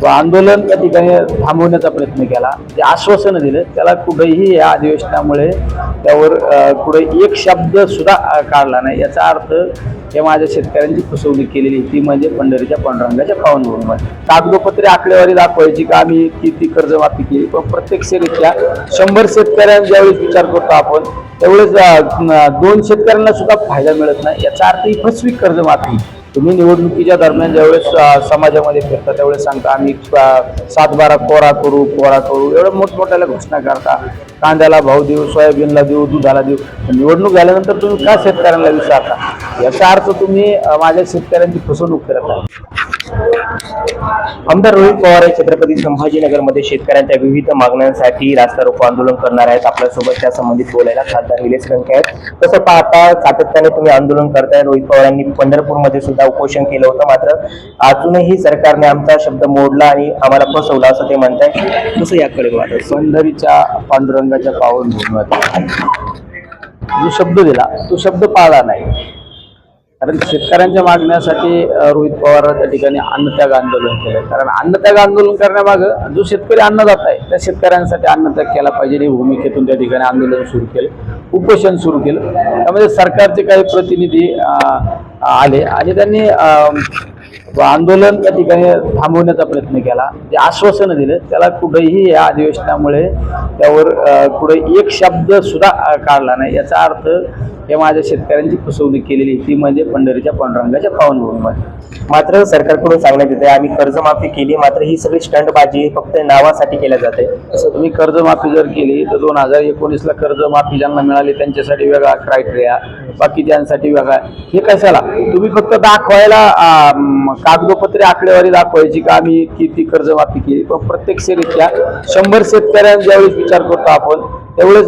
आंदोलन त्या ठिकाणी थांबवण्याचा प्रयत्न केला, जे आश्वासन दिलं त्याला कुठेही या अधिवेशनामुळे त्यावर कुठे एक शब्द सुद्धा काढला नाही। याचा अर्थ या माझ्या शेतकऱ्यांची फसवणूक केलेली ती म्हणजे पंढरीच्या पांडुरंगाच्या पावनभूमीमध्ये कागदोपत्री आकडेवारी दाखवायची का आम्ही किती कर्जमाफी केली, पण प्रत्यक्षरित्या 100 शेतकऱ्यांचा ज्यावेळेस विचार करतो आपण त्यावेळेस 2 शेतकऱ्यांना सुद्धा फायदा मिळत नाही। याचा अर्थ ही फसवी कर्जमाफी। तुम्ही निवडणुकीच्या दरम्यान ज्यावेळेस समाजामध्ये फिरता त्यावेळेस सांगता आम्ही 7-12 कोरा करू एवढं मोठमोठ्याला घोषणा करता, कांद्याला भाव देऊ, सोयाबीनला देऊ, दुधाला देऊ, निवडणूक झाल्यानंतर तुम्ही का शेतकऱ्यांना विचारता? याचा अर्थ तुम्ही माझ्या शेतकऱ्यांची फसवणूक करत आहात। आमदार रोहित पवार छत्रपती संभाजीनगरमध्ये शेतकऱ्यांच्या विविध मागण्यांसाठी रास्ता रोको आंदोलन करणार आहेत। आपल्यासोबत त्या संबंधित बोलायला खासदार निलेश लंके आहेत। तसं पाहता सातत्याने तुम्ही आंदोलन करताय। रोहित पवारांनी पंढरपूरमध्ये सुद्धा उपोषण केलं होतं, मात्र अजूनही सरकारने आमचा शब्द मोडला आणि आम्हाला फसवला असं ते म्हणताय। कसं याकडे वाटत? पंढरीच्या पांडुरंगाच्या पावनभूमीमध्ये जो शब्द दिला तो शब्द पाळला नाही, कारण शेतकऱ्यांच्या मागण्यासाठी रोहित पवार त्या ठिकाणी अन्नत्याग आंदोलन केलं। कारण अन्नत्याग आंदोलन करण्यामागं जो शेतकरी अन्नदाता आहे त्या शेतकऱ्यांसाठी अन्नत्याग केला पाहिजे या भूमिकेतून त्या ठिकाणी आंदोलन सुरू केलं, उपोषण सुरू केलं। त्यामध्ये सरकारचे काही प्रतिनिधी आले आणि त्यांनी आंदोलन त्या ठिकाणी थांबवण्याचा प्रयत्न केला, जे आश्वासन दिलं त्याला कुठेही या अधिवेशनामुळे त्यावर कुठे एक शब्द सुद्धा काढला नाही। याचा अर्थ या माझ्या शेतकऱ्यांची फसवणूक केलेली ती म्हणजे पंढरीच्या पांडुरंगाच्या पावनभूमीमध्ये। मात्र सरकारकडून सांगण्यात येते आम्ही कर्जमाफी केली, मात्र ही सगळी स्टंटबाजी फक्त नावासाठी केल्या जाते। असं तुम्ही कर्जमाफी जर केली तर 2019ला कर्जमाफी ज्यांना मिळाली त्यांच्यासाठी वेगळा क्रायटेरिया, बाकीच्यांसाठी वेगळा। हे कशाला? तुम्ही फक्त दाखवायला कागदोपत्री आकडेवारी दाखवायची का आम्ही किती कर्जमाफी केली, पण प्रत्यक्षरित्या 100 शेतकऱ्यांचा ज्यावेळेस विचार करतो आपण त्यावेळेस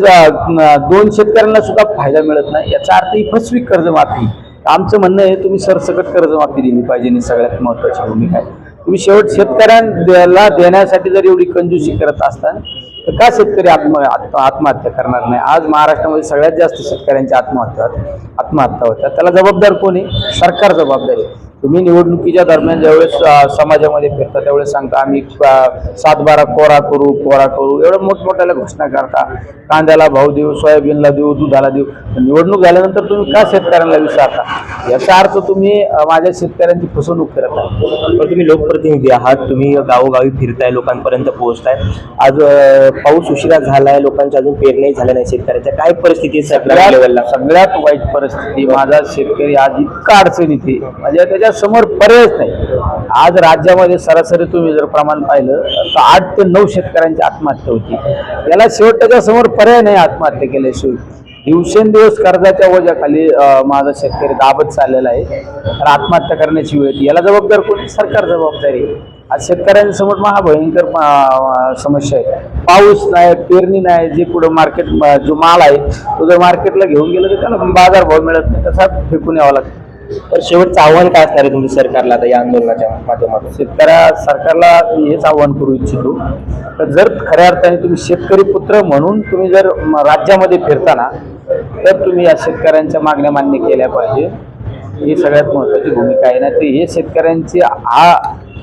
2 शेतकऱ्यांना सुद्धा फायदा मिळत नाही। याचा अर्थ ही फसवी कर्जमाफी। आमचं म्हणणं आहे तुम्ही सरसकट कर्जमाफी दिली पाहिजे आणि सगळ्यात महत्त्वाची भूमिका आहे तुम्ही शेवट शेतकऱ्यांना देण्यासाठी जर एवढी कंजूसी करत असताना तर का शेतकरी आत्महत्या करणार नाही? आज महाराष्ट्रामध्ये सगळ्यात जास्त शेतकऱ्यांच्या आत्महत्या होतात, त्याला जबाबदार कोणी? सरकार जबाबदार आहे। तुम्ही निवडणुकीच्या दरम्यान ज्यावेळेस समाजामध्ये फिरता त्यावेळेस सांगता आम्ही 7-12 कोरा करू एवढं मोठमोठ्याला घोषणा करता, कांद्याला भाव देऊ, सोयाबीनला देऊ, दुधाला देऊ, निवडणूक झाल्यानंतर तुम्ही का शेतकऱ्यांना विचारता? याचा अर्थ तुम्ही माझ्या शेतकऱ्यांची फसवणूक करत आहात। पण तुम्ही लोकप्रतिनिधी आहात, तुम्ही गावोगावी फिरताय, लोकांपर्यंत पोहोचताय। आज पाऊस उशिरा झालाय, लोकांच्या अजून पेरणी झाल्या नाही, शेतकऱ्याच्या काय परिस्थिती? सगळ्यात वाईट परिस्थिती माझा शेतकरी आज इतका अडचणीत आहे म्हणजे त्याच्या समोर पर्यायच नाही। आज राज्यामध्ये सरासरी तुम्ही जर प्रमाण पाहिलं तर 8 ते 9 शेतकऱ्यांची आत्महत्या होती। याला शेवट त्याच्या समोर पर्याय नाही आत्महत्या केल्याशिवाय। दिवसेंदिवस कर्जाच्या ओझ्याखाली माझा शेतकरी दाबत चाललेला आहे, तर आत्महत्या करण्याची वेळ येते। याला जबाबदार कोणी? सरकार जबाबदारी आहे। आज शेतकऱ्यांसमोर महाभयंकर समस्या आहे। पाऊस नाही, पेरणी नाही, जे पुढे मार्केट जो माल आहे तो जर मार्केटला घेऊन गेलं तर त्याला बाजारभाव मिळत नाही, तसा फेकून यावं लागतं। तर शेवटचं आव्हान काय असणार आहे तुमच्या सरकारला आता या आंदोलनाच्या माध्यमातून? सरकारला मी हेच आव्हान करू इच्छितो तर जर खऱ्या अर्थाने तुम्ही शेतकरी पुत्र म्हणून तुम्ही जर राज्यामध्ये फिरताना तर तुम्ही या शेतकऱ्यांच्या मागण्या मान्य केल्या पाहिजे, ही सगळ्यात महत्त्वाची भूमिका आहे। ना ते हे शेतकऱ्यांची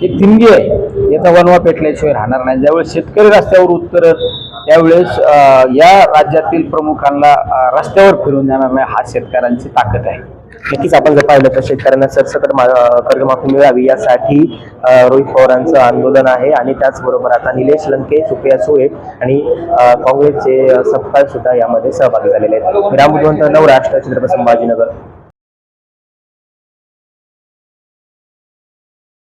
एक देणगी आहे, याचा वनवा पेटल्याशिवाय राहणार नाही। ज्यावेळेस शेतकरी रस्त्यावर उतरत त्यावेळेस या राज्यातील प्रमुखांना रस्त्यावर फिरून जाणार नाही, हा शेतकऱ्यांची ताकद आहे। नक्कीच आपण जर पाहिलं तर शेतकऱ्यांना सरसकट कर्जमाफी मिळावी यासाठी रोहित पवारांचं आंदोलन आहे। आणि त्याचबरोबर आता निलेश लंके, सुप्रिया सुळे आणि काँग्रेसचे सपकाळ सुद्धा यामध्ये सहभागी झालेले आहेत। राम बुधवंत, नवराष्ट्र, छत्रपती संभाजीनगर।